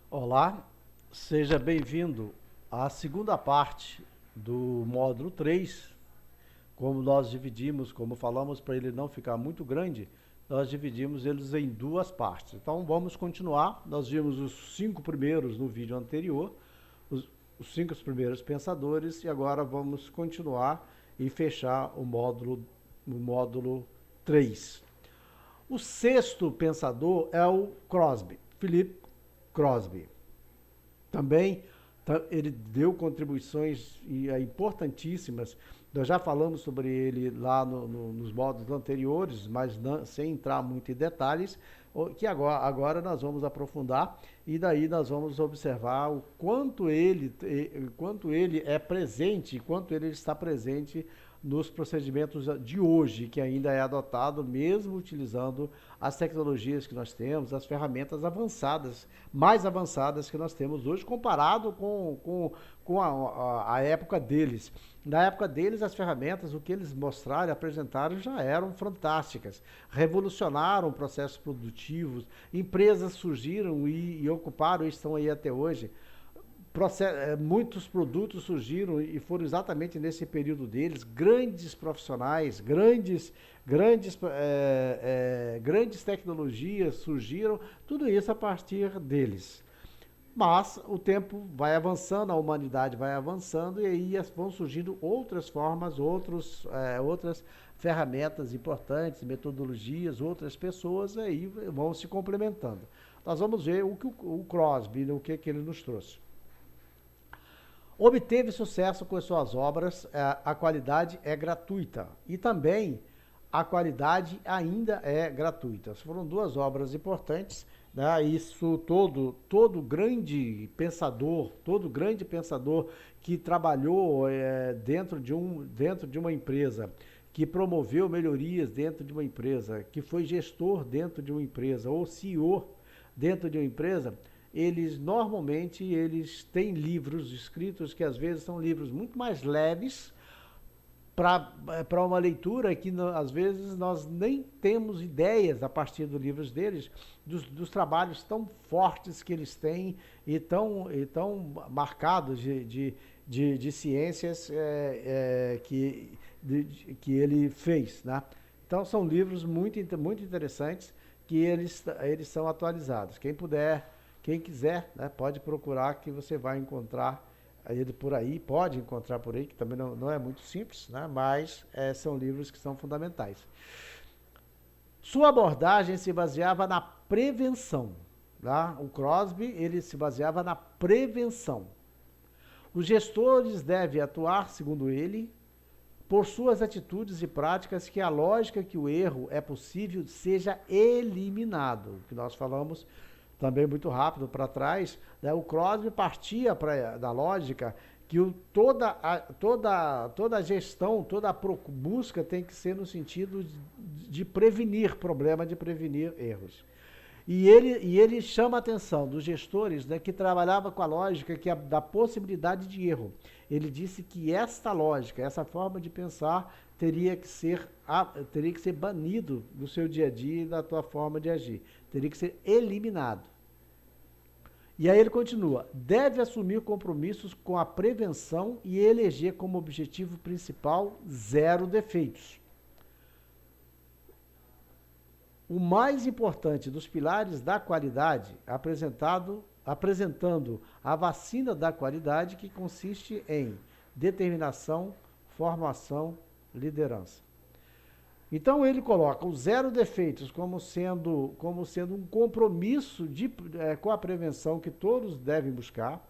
Olá, seja bem-vindo à segunda parte do módulo 3. Como nós dividimos, como falamos para ele não ficar muito grande, nós dividimos eles em duas partes. Então vamos continuar. Nós vimos os 5 primeiros no vídeo anterior, os 5 primeiros pensadores, e agora vamos continuar e fechar o módulo 3. O sexto pensador é o Crosby, Philip Crosby. Também ele deu contribuições importantíssimas. Nós já falamos sobre ele lá nos módulos anteriores, mas sem entrar muito em detalhes, que agora nós vamos aprofundar e daí nós vamos observar o quanto ele é presente, quanto ele está presente nos procedimentos de hoje, que ainda é adotado, mesmo utilizando as tecnologias que nós temos, as ferramentas avançadas, mais avançadas que nós temos hoje, comparado com a época deles. Na época deles, as ferramentas, o que eles mostraram e apresentaram já eram fantásticas, revolucionaram processos produtivos, empresas surgiram e ocuparam e estão aí até hoje. Muitos produtos surgiram e foram exatamente nesse período deles, grandes profissionais, grandes tecnologias surgiram, tudo isso a partir deles. Mas o tempo vai avançando, a humanidade vai avançando e aí vão surgindo outras formas, outras ferramentas importantes, metodologias, outras pessoas aí vão se complementando. Nós vamos ver o que o Crosby, o que ele nos trouxe. Obteve sucesso com as suas obras, a qualidade é gratuita e também a qualidade ainda é gratuita. Foram duas obras importantes, né? Isso todo grande pensador que trabalhou dentro de uma empresa, que promoveu melhorias dentro de uma empresa, que foi gestor dentro de uma empresa ou CEO dentro de uma empresa, eles têm livros escritos que às vezes são livros muito mais leves para uma leitura que às vezes nós nem temos ideias a partir dos livros deles, dos trabalhos tão fortes que eles têm e tão marcados de ciências que ele fez, né? Então são livros muito interessantes que eles são atualizados. Quem quiser, né, pode procurar que você vai encontrar ele por aí, pode encontrar por aí, que também não é muito simples, né, mas são livros que são fundamentais. Sua abordagem se baseava na prevenção. Tá? O Crosby ele se baseava na prevenção. Os gestores devem atuar, segundo ele, por suas atitudes e práticas que a lógica que o erro é possível seja eliminado. O que nós falamos também muito rápido para trás, né? O Crosby partia da lógica que toda a gestão, toda a busca tem que ser no sentido de prevenir problemas, de prevenir erros. E ele chama a atenção dos gestores, né, que trabalhava com a lógica da possibilidade de erro. Ele disse que esta lógica, essa forma de pensar, teria que ser banido do seu dia a dia e da tua forma de agir. Teria que ser eliminado. E aí ele continua, deve assumir compromissos com a prevenção e eleger como objetivo principal zero defeitos. O mais importante dos pilares da qualidade, apresentando a vacina da qualidade, que consiste em determinação, formação, liderança. Então ele coloca os zero defeitos como sendo um compromisso com a prevenção que todos devem buscar,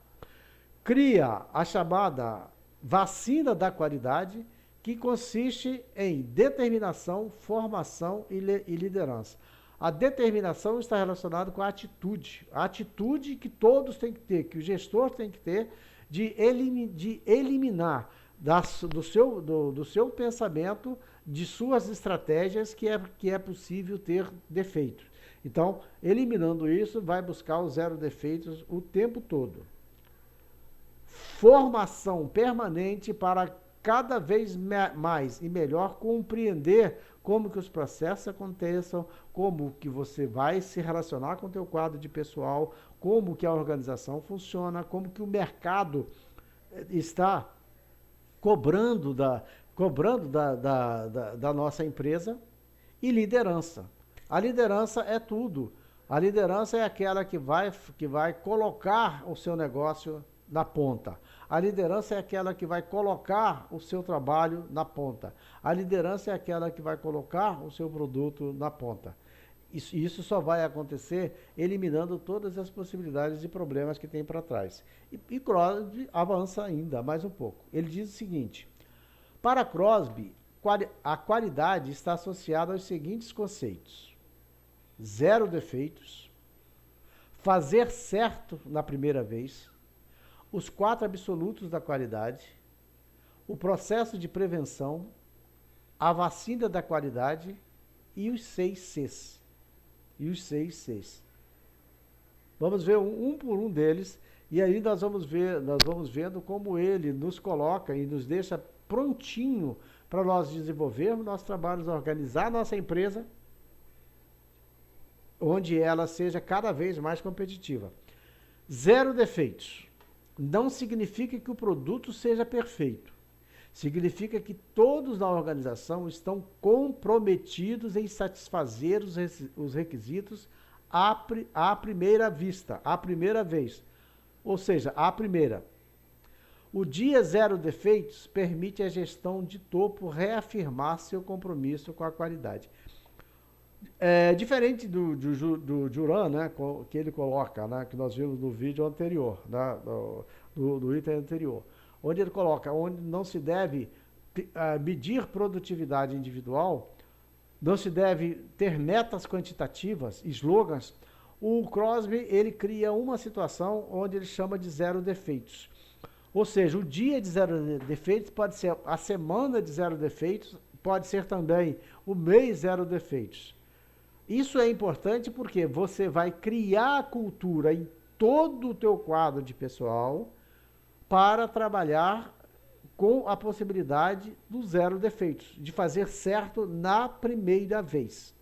cria a chamada vacina da qualidade, que consiste em determinação, formação e liderança. A determinação está relacionada com a atitude que todos têm que ter, que o gestor tem que ter de eliminar do seu pensamento, de suas estratégias, que é possível ter defeitos. Então, eliminando isso, vai buscar os zero defeitos o tempo todo. Formação permanente para cada vez mais e melhor compreender como que os processos aconteçam, como que você vai se relacionar com o teu quadro de pessoal, como que a organização funciona, como que o mercado está cobrando da nossa empresa. E liderança. A liderança é tudo. A liderança é aquela que vai colocar o seu negócio na ponta. A liderança é aquela que vai colocar o seu trabalho na ponta. A liderança é aquela que vai colocar o seu produto na ponta. Isso só vai acontecer eliminando todas as possibilidades de problemas que tem para trás. E Crosby avança ainda mais um pouco. Ele diz o seguinte: para Crosby, a qualidade está associada aos seguintes conceitos: zero defeitos, fazer certo na primeira vez, os 4 absolutos da qualidade, o processo de prevenção, a vacina da qualidade e os 6 Cs. Vamos ver um por um deles, e aí nós vamos vendo como ele nos coloca e nos deixa prontinho para nós desenvolvermos nossos trabalhos, organizar nossa empresa, onde ela seja cada vez mais competitiva. Zero defeitos. Não significa que o produto seja perfeito. Significa que todos na organização estão comprometidos em satisfazer os requisitos à primeira vista, à primeira vez. Ou seja, à primeira. O dia zero defeitos permite à gestão de topo reafirmar seu compromisso com a qualidade. Diferente do Juran, né, que ele coloca, né, que nós vimos no vídeo anterior, né, do item anterior, onde ele coloca, onde não se deve medir produtividade individual, não se deve ter metas quantitativas, slogans. O Crosby, ele cria uma situação onde ele chama de zero defeitos. Ou seja, o dia de zero defeitos pode ser a semana de zero defeitos, pode ser também o mês zero defeitos. Isso é importante porque você vai criar a cultura em todo o teu quadro de pessoal para trabalhar com a possibilidade do zero defeitos, de fazer certo na primeira vez.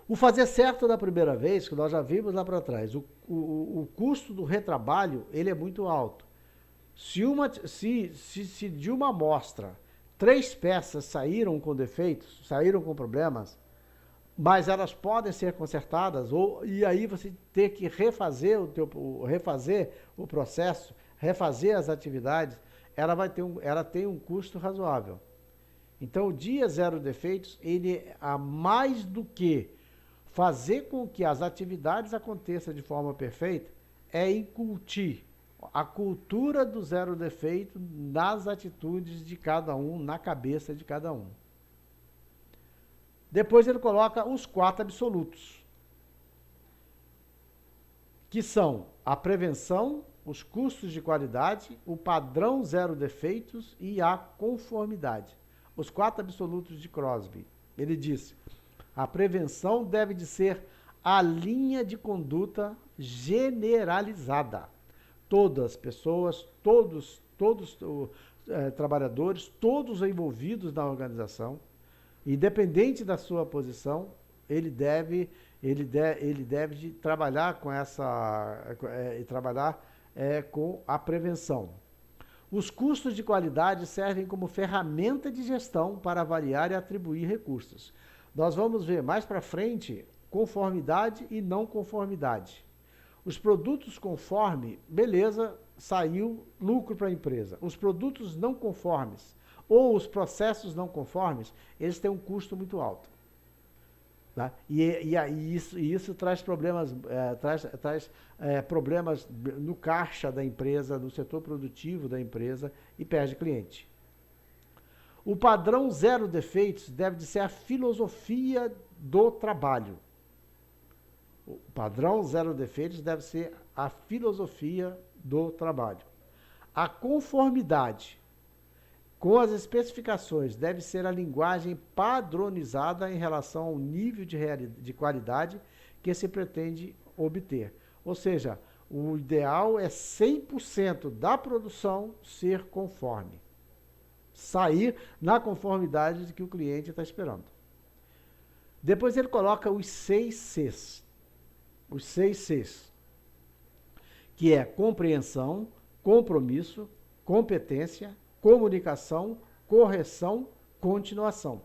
O fazer certo na primeira vez, que nós já vimos lá para trás, o custo do retrabalho, ele é muito alto. Se de uma amostra 3 peças saíram com defeitos, saíram com problemas, mas elas podem ser consertadas, e aí você ter que refazer o processo, refazer as atividades, ela tem um custo razoável. Então, o dia zero defeitos, ele é mais do que fazer com que as atividades aconteçam de forma perfeita, é incutir a cultura do zero defeito nas atitudes de cada um, na cabeça de cada um. Depois ele coloca os 4 absolutos, que são a prevenção, os custos de qualidade, o padrão zero defeitos e a conformidade. Os 4 absolutos de Crosby. Ele disse: a prevenção deve de ser a linha de conduta generalizada. Todas as pessoas, todos trabalhadores, todos envolvidos na organização, independente da sua posição, ele deve de trabalhar com com a prevenção. Os custos de qualidade servem como ferramenta de gestão para avaliar e atribuir recursos. Nós vamos ver mais para frente conformidade e não conformidade. Os produtos conforme, beleza, saiu lucro para a empresa. Os produtos não conformes ou os processos não conformes, eles têm um custo muito alto. Tá? Isso traz problemas, problemas no caixa da empresa, no setor produtivo da empresa e perde cliente. O padrão zero defeitos deve de ser a filosofia do trabalho. O padrão zero defeitos deve ser a filosofia do trabalho. A conformidade com as especificações deve ser a linguagem padronizada em relação ao nível de qualidade que se pretende obter. Ou seja, o ideal é 100% da produção ser conforme. sair na conformidade de que o cliente está esperando. Depois ele coloca os 6 Cs. Os 6 Cs. Que é compreensão, compromisso, competência, comunicação, correção, continuação.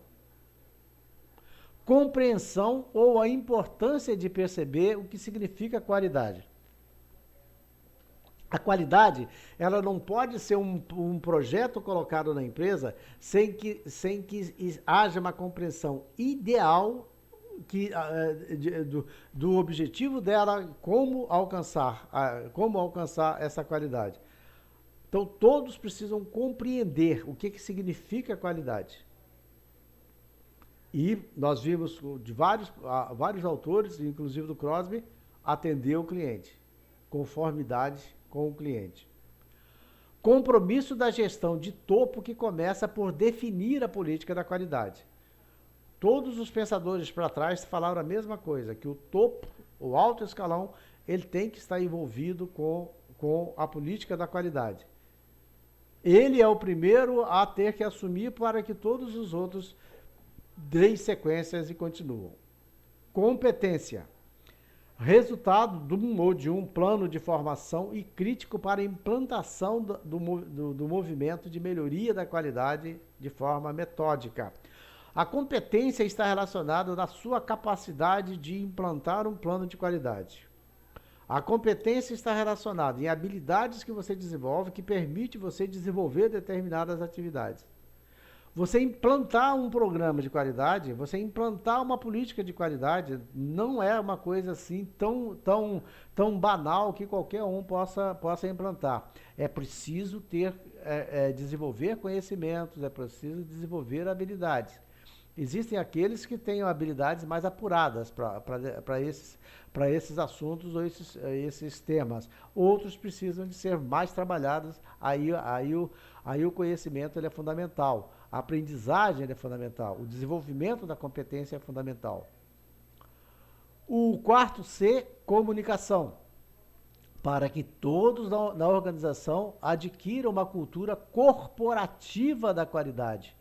Compreensão ou a importância de perceber o que significa qualidade. A qualidade, ela não pode ser um projeto colocado na empresa sem que haja uma compreensão ideal do objetivo dela, como alcançar essa qualidade. Então, todos precisam compreender o que significa qualidade. E nós vimos de vários autores, inclusive do Crosby, atender o cliente. Conformidade com o cliente. Compromisso da gestão de topo que começa por definir a política da qualidade. Todos os pensadores para trás falaram a mesma coisa, que o topo, o alto escalão, ele tem que estar envolvido com a política da qualidade. Ele é o primeiro a ter que assumir para que todos os outros deem sequências e continuam. Competência. Resultado de um plano de formação e crítico para a implantação do movimento de melhoria da qualidade de forma metódica. A competência está relacionada na sua capacidade de implantar um plano de qualidade. A competência está relacionada em habilidades que você desenvolve que permite você desenvolver determinadas atividades. Você implantar um programa de qualidade, você implantar uma política de qualidade, não é uma coisa assim tão banal que qualquer um possa implantar. É preciso desenvolver conhecimentos, é preciso desenvolver habilidades. Existem aqueles que têm habilidades mais apuradas para esses assuntos ou esses temas. Outros precisam de ser mais trabalhados, aí o conhecimento ele é fundamental. A aprendizagem é fundamental, o desenvolvimento da competência é fundamental. O quarto C, comunicação. Para que todos na organização adquiram uma cultura corporativa da qualidade.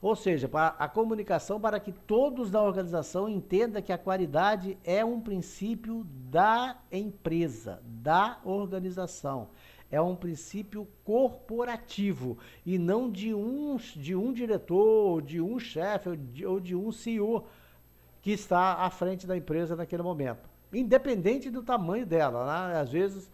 Ou seja, a comunicação para que todos na organização entendam que a qualidade é um princípio da empresa, da organização. É um princípio corporativo e não de um diretor, de um chefe ou de um CEO que está à frente da empresa naquele momento. Independente do tamanho dela, né? Às vezes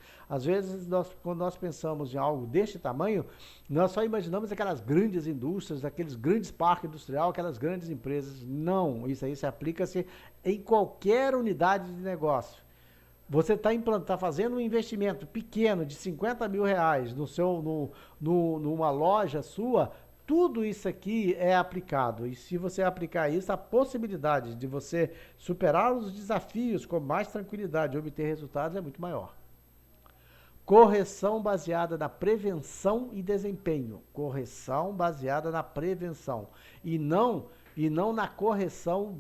quando nós pensamos em algo deste tamanho, nós só imaginamos aquelas grandes indústrias, aqueles grandes parques industriais, aquelas grandes empresas. Não, isso aí se aplica-se em qualquer unidade de negócio. Você está fazendo um investimento pequeno de 50 mil reais numa loja sua, tudo isso aqui é aplicado. E se você aplicar isso, a possibilidade de você superar os desafios com mais tranquilidade e obter resultados é muito maior. Correção baseada na prevenção e desempenho. Correção baseada na prevenção. E não na correção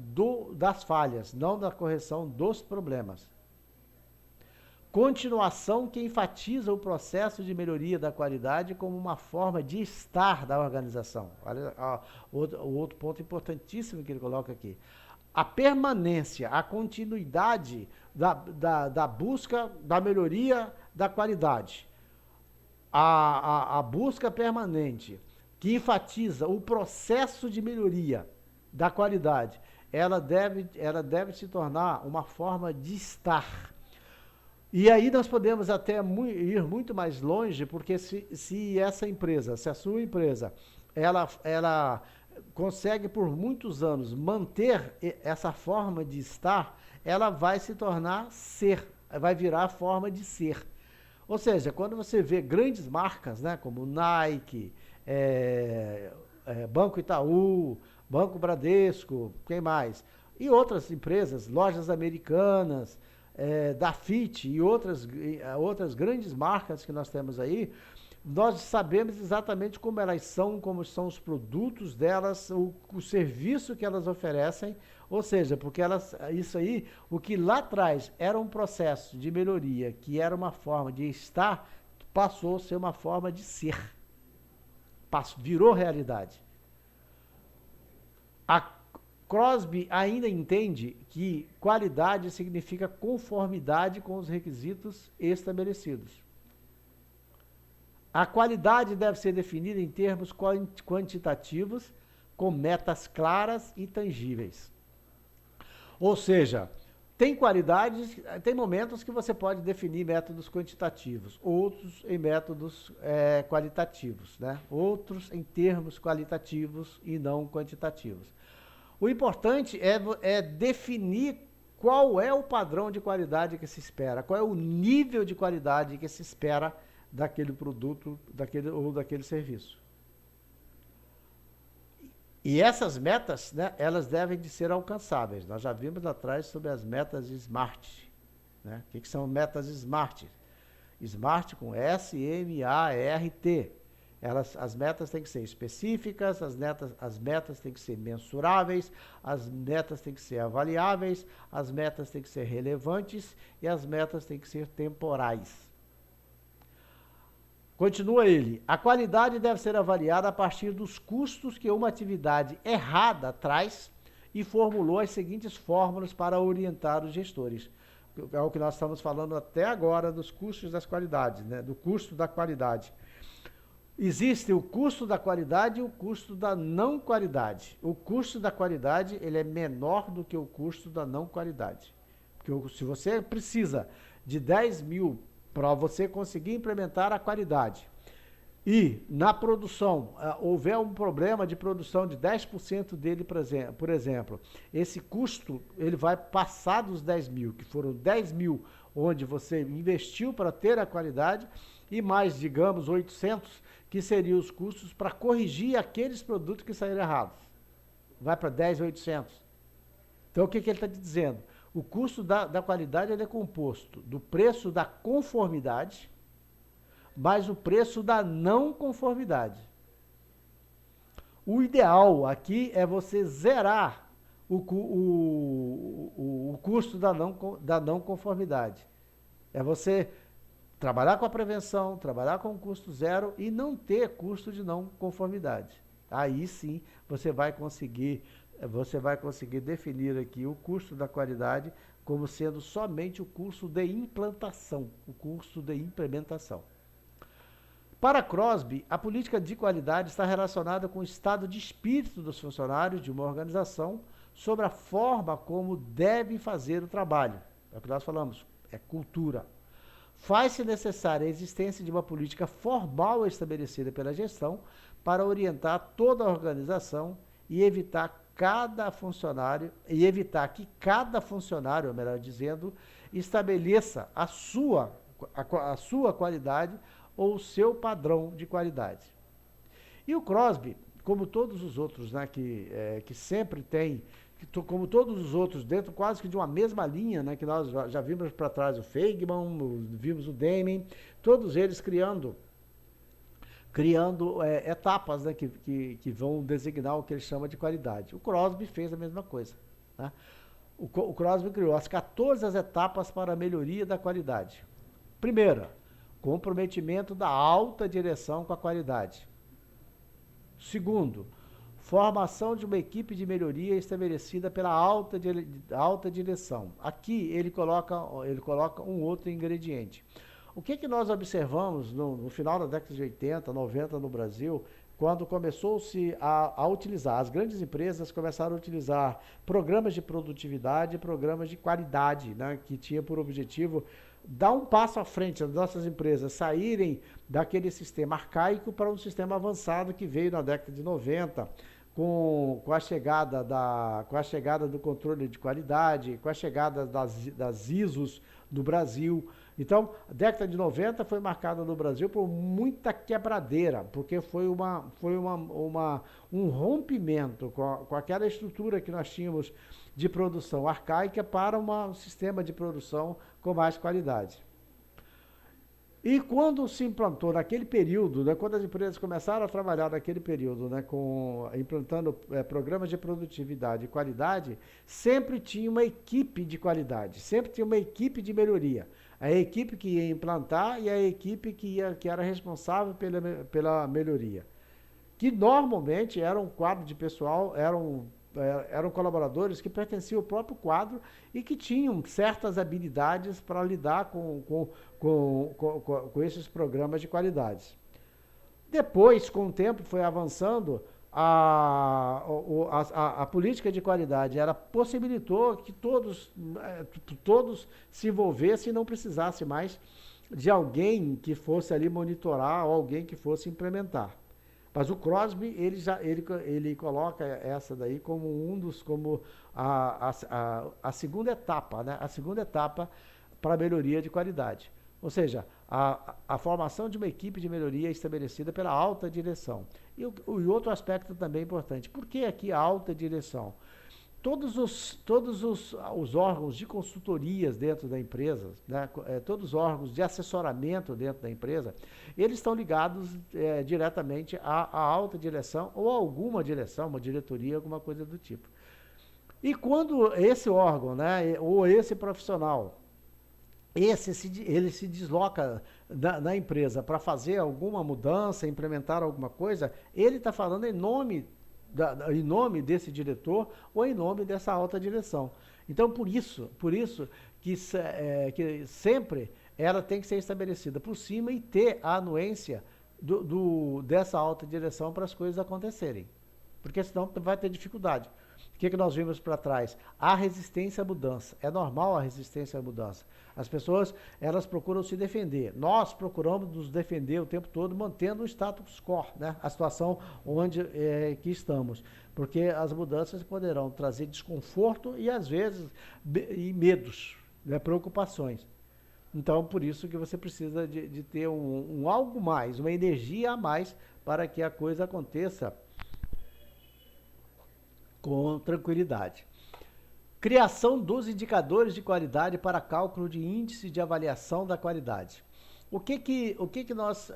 das falhas, não na correção dos problemas. Continuação que enfatiza o processo de melhoria da qualidade como uma forma de estar da organização. Olha o outro ponto importantíssimo que ele coloca aqui. A permanência, a continuidade da busca da melhoria da qualidade. A busca permanente que enfatiza o processo de melhoria da qualidade, ela deve se tornar uma forma de estar. E aí nós podemos até ir muito mais longe, porque se a sua empresa, ela consegue por muitos anos manter essa forma de estar, ela vai se tornar ser, vai virar a forma de ser. Ou seja, quando você vê grandes marcas, né, como Nike, Banco Itaú, Banco Bradesco, quem mais? E outras empresas, lojas americanas, da FIT e outras grandes marcas que nós temos aí, nós sabemos exatamente como elas são, como são os produtos delas, o serviço que elas oferecem, ou seja, porque isso aí, o que lá atrás era um processo de melhoria, que era uma forma de estar, passou a ser uma forma de ser. virou realidade. A Crosby ainda entende que qualidade significa conformidade com os requisitos estabelecidos. A qualidade deve ser definida em termos quantitativos, com metas claras e tangíveis. Ou seja, tem qualidades, tem momentos que você pode definir métodos quantitativos, outros em métodos qualitativos, né? Outros em termos qualitativos e não quantitativos. O importante é definir qual é o padrão de qualidade que se espera, qual é o nível de qualidade que se espera daquele produto daquele serviço. E essas metas, né, elas devem de ser alcançáveis. Nós já vimos atrás sobre as metas SMART. Né? O que são metas SMART? SMART com S-M-A-R-T. As metas têm que ser específicas, as metas têm que ser mensuráveis, as metas têm que ser avaliáveis, as metas têm que ser relevantes e as metas têm que ser temporais. Continua ele. A qualidade deve ser avaliada a partir dos custos que uma atividade errada traz e formulou as seguintes fórmulas para orientar os gestores. É o que nós estamos falando até agora dos custos das qualidades, né? Do custo da qualidade. Existe o custo da qualidade e o custo da não qualidade. O custo da qualidade ele é menor do que o custo da não qualidade. Porque se você precisa de 10 mil para você conseguir implementar a qualidade e na produção houver um problema de produção de 10% dele, por exemplo, esse custo ele vai passar dos 10 mil, que foram 10 mil onde você investiu para ter a qualidade e mais, digamos, 800 que seriam os custos para corrigir aqueles produtos que saíram errados. Vai para 10.800. Então, o que ele está te dizendo? O custo da qualidade ele é composto do preço da conformidade mais o preço da não conformidade. O ideal aqui é você zerar o custo da não conformidade. É você trabalhar com a prevenção, trabalhar com o custo zero e não ter custo de não conformidade. Aí sim você vai conseguir definir aqui o custo da qualidade como sendo somente o custo de implantação, o custo de implementação. Para Crosby, a política de qualidade está relacionada com o estado de espírito dos funcionários de uma organização sobre a forma como devem fazer o trabalho. É o que nós falamos, é cultura. Faz-se necessária a existência de uma política formal estabelecida pela gestão para orientar toda a organização e evitar que cada funcionário, ou melhor dizendo, estabeleça a sua qualidade ou o seu padrão de qualidade. E o Crosby, como todos os outros, né, que sempre tem, como todos os outros, dentro quase que de uma mesma linha, né, que nós já vimos para trás o Feynman, vimos o Deming, todos eles criando etapas, né, que vão designar o que ele chama de qualidade. O Crosby fez a mesma coisa. Né? O Crosby criou as 14 etapas para a melhoria da qualidade. Primeira, comprometimento da alta direção com a qualidade. Segundo, formação de uma equipe de melhoria estabelecida pela alta direção. Aqui ele coloca um outro ingrediente. O que nós observamos no final da década de 80, 90 no Brasil, quando começou-se a utilizar, as grandes empresas começaram a utilizar programas de produtividade, programas de qualidade, né, que tinha por objetivo dar um passo à frente, as nossas empresas saírem daquele sistema arcaico para um sistema avançado que veio na década de 90, com a chegada do controle de qualidade, com a chegada das ISOs no Brasil. Então, a década de 90 foi marcada no Brasil por muita quebradeira, porque foi um rompimento com aquela estrutura que nós tínhamos de produção arcaica para um sistema de produção com mais qualidade. E quando se implantou naquele período, né, quando as empresas começaram a trabalhar naquele período, né, implantando programas de produtividade e qualidade, sempre tinha uma equipe de qualidade, sempre tinha uma equipe de melhoria. A equipe que ia implantar e a equipe que era responsável pela melhoria. que normalmente eram um quadro de pessoal, eram colaboradores que pertenciam ao próprio quadro e que tinham certas habilidades para lidar com esses programas de qualidade. Depois, com o tempo, foi avançando, a política de qualidade ela possibilitou que todos se envolvessem e não precisasse mais de alguém que fosse ali monitorar ou alguém que fosse implementar. Mas o Crosby, ele coloca essa daí como como a segunda etapa, né? A segunda etapa para a melhoria de qualidade. Ou seja, a formação de uma equipe de melhoria estabelecida pela alta direção. E outro aspecto também importante, por que aqui a alta direção? Todos os órgãos de consultorias dentro da empresa, né, todos os órgãos de assessoramento dentro da empresa, eles estão ligados diretamente à alta direção ou a alguma direção, uma diretoria, alguma coisa do tipo. E quando esse órgão, né, ou esse profissional, ele se desloca na empresa para fazer alguma mudança, implementar alguma coisa, ele está falando em nome desse diretor ou em nome dessa alta direção. Então, por isso que sempre ela tem que ser estabelecida por cima e ter a anuência dessa alta direção para as coisas acontecerem. Porque senão vai ter dificuldade. O que nós vimos para trás? A resistência à mudança. É normal a resistência à mudança. As pessoas, elas procuram se defender. Nós procuramos nos defender o tempo todo, mantendo o status quo, né? A situação onde que estamos. Porque as mudanças poderão trazer desconforto e, às vezes, medos, né? Preocupações. Então, por isso que você precisa de ter um algo mais, uma energia a mais para que a coisa aconteça com tranquilidade. Criação dos indicadores de qualidade para cálculo de índice de avaliação da qualidade. O que nós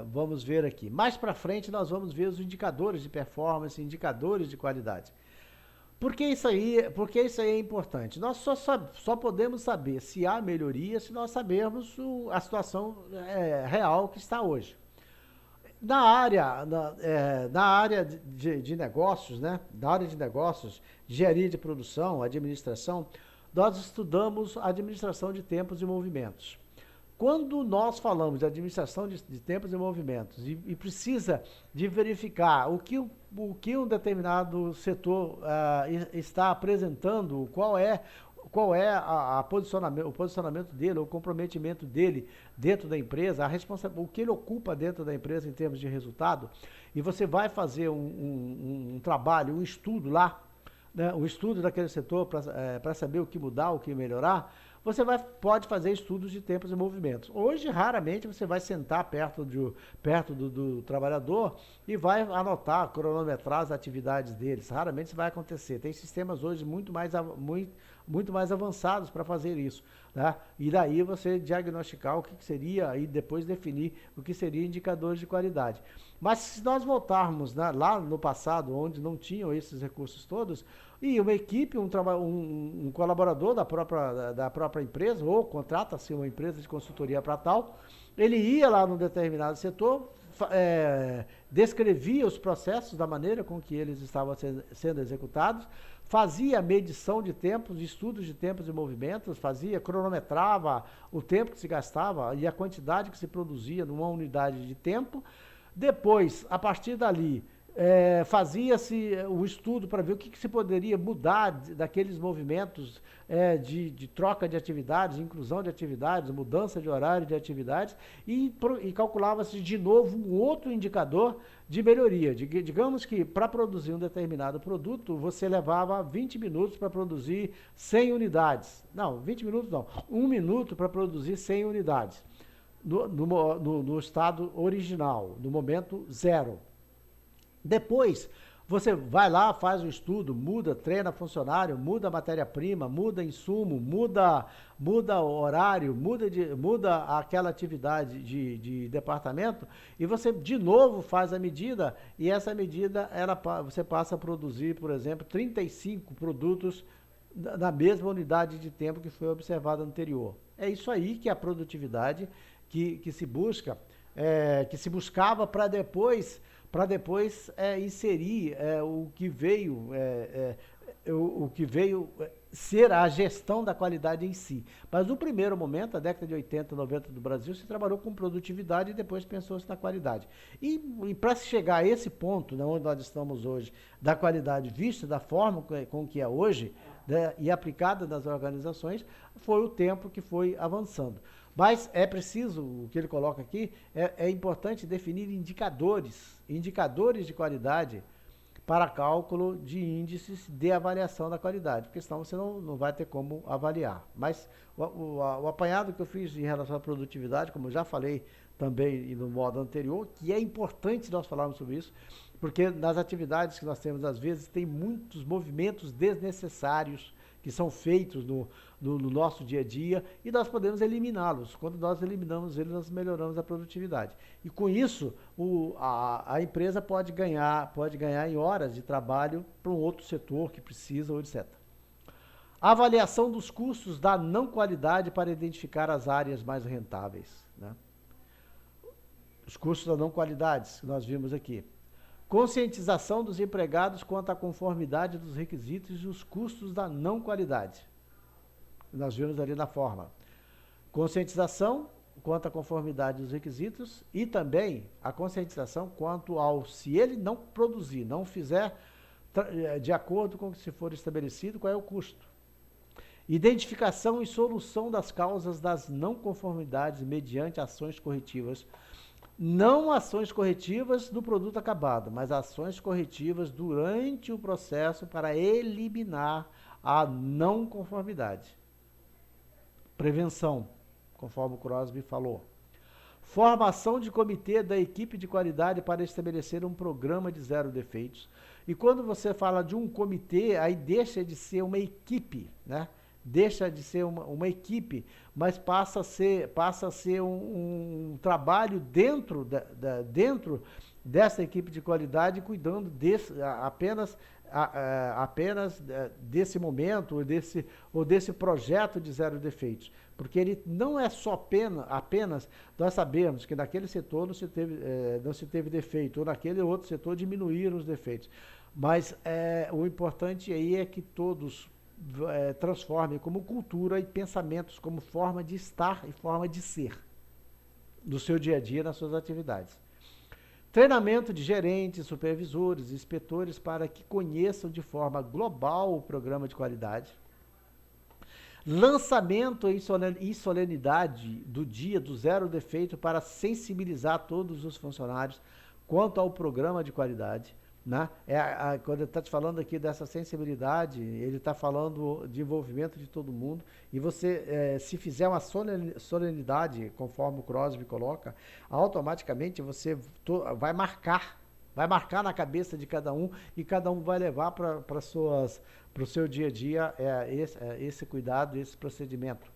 vamos ver aqui? Mais para frente nós vamos ver os indicadores de performance, indicadores de qualidade. Por que isso aí é importante? Nós só podemos saber se há melhoria se nós sabermos a situação real que está hoje. Na área de negócios, né? Na área de negócios, engenharia de produção, administração, nós estudamos administração de tempos e movimentos. Quando nós falamos de administração de tempos e movimentos e precisa de verificar o que um determinado setor está apresentando, qual é o posicionamento dele, o comprometimento dele dentro da empresa, o que ele ocupa dentro da empresa em termos de resultado, e você vai fazer um trabalho, um estudo lá, né, um estudo daquele setor para saber o que mudar, o que melhorar, você pode fazer estudos de tempos e movimentos. Hoje, raramente, você vai sentar perto do trabalhador e vai anotar, cronometrar as atividades deles. Raramente isso vai acontecer. Tem sistemas hoje muito mais avançados para fazer isso, né? E daí você diagnosticar o que seria e depois definir o que seria indicadores de qualidade. Mas se nós voltarmos, né, lá no passado, onde não tinham esses recursos todos, e uma equipe, um colaborador da própria empresa, ou contrata-se uma empresa de consultoria para tal, ele ia lá num determinado setor, descrevia os processos da maneira com que eles estavam sendo executados, fazia medição de tempos, estudos de tempos e movimentos, cronometrava o tempo que se gastava e a quantidade que se produzia numa unidade de tempo. Depois, a partir dali, fazia-se o estudo para ver o que se poderia mudar daqueles movimentos de troca de atividades, inclusão de atividades, mudança de horário de atividades e calculava-se de novo um outro indicador de melhoria. Digamos que para produzir um determinado produto, você levava 20 minutos para produzir 100 unidades. Não, 20 minutos não, 1 minuto para produzir 100 unidades. No estado original, no momento zero. Depois, você vai lá, faz o estudo, muda, treina funcionário, muda matéria-prima, muda insumo, muda horário, muda aquela atividade de departamento e você de novo faz a medida e essa medida você passa a produzir, por exemplo, 35 produtos na mesma unidade de tempo que foi observada anterior. É isso aí que é a produtividade que se busca que se buscava para depois inserir o que veio ser a gestão da qualidade em si. Mas no primeiro momento, a década de 80, 90 do Brasil, se trabalhou com produtividade e depois pensou-se na qualidade. E para se chegar a esse ponto, né, onde nós estamos hoje, da qualidade vista da forma com que é hoje, né, e aplicada nas organizações, foi o tempo que foi avançando. Mas é preciso, o que ele coloca aqui, é importante definir indicadores de qualidade para cálculo de índices de avaliação da qualidade, porque senão você não vai ter como avaliar. Mas o apanhado que eu fiz em relação à produtividade, como eu já falei também no modo anterior, que é importante nós falarmos sobre isso, porque nas atividades que nós temos, às vezes, tem muitos movimentos desnecessários que são feitos no nosso dia a dia e nós podemos eliminá-los. Quando nós eliminamos eles, nós melhoramos a produtividade. E com isso, a empresa pode ganhar em horas de trabalho para um outro setor que precisa, ou etc. Avaliação dos custos da não qualidade para identificar as áreas mais rentáveis, né? Os custos da não qualidade, que nós vimos aqui. Conscientização dos empregados quanto à conformidade dos requisitos e os custos da não qualidade. Nós vimos ali na forma. Conscientização quanto à conformidade dos requisitos e também a conscientização quanto ao, se ele não produzir, não fizer de acordo com o que se for estabelecido, qual é o custo. Identificação e solução das causas das não conformidades mediante ações corretivas. Não ações corretivas do produto acabado, mas ações corretivas durante o processo para eliminar a não conformidade. Prevenção, conforme o Crosby falou. Formação de comitê da equipe de qualidade para estabelecer um programa de zero defeitos. E quando você fala de um comitê, aí deixa de ser uma equipe, né? Deixa de ser uma equipe, mas passa a ser um trabalho dentro dessa equipe de qualidade, cuidando apenas desse momento ou desse projeto de zero defeitos. Porque ele não é só apenas nós sabemos que naquele setor não se teve defeito, ou naquele outro setor diminuíram os defeitos. Mas o importante aí é que todos transformem como cultura e pensamentos, como forma de estar e forma de ser no seu dia a dia, nas suas atividades. Treinamento de gerentes, supervisores, inspetores para que conheçam de forma global o programa de qualidade. Lançamento e solenidade do dia do zero defeito para sensibilizar todos os funcionários quanto ao programa de qualidade. Né? Quando ele está te falando aqui dessa sensibilidade, ele está falando de envolvimento de todo mundo, e você, se fizer uma solenidade, conforme o Crosby coloca, automaticamente você vai marcar na cabeça de cada um, e cada um vai levar para o seu dia a dia esse cuidado, esse procedimento.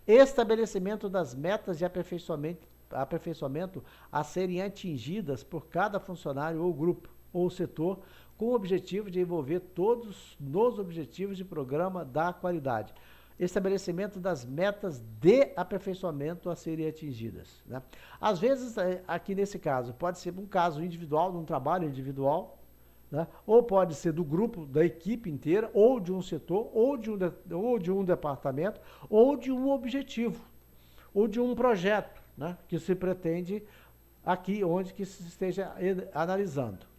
Estabelecimento das metas de aperfeiçoamento a serem atingidas por cada funcionário ou grupo ou setor, com o objetivo de envolver todos nos objetivos de programa da qualidade. Estabelecimento das metas de aperfeiçoamento a serem atingidas. Né? Às vezes, aqui nesse caso, pode ser um caso individual, de um trabalho individual, né? Ou pode ser do grupo, da equipe inteira, ou de um setor, ou de um departamento, ou de um objetivo, ou de um projeto, né? Que se pretende aqui, onde que se esteja analisando.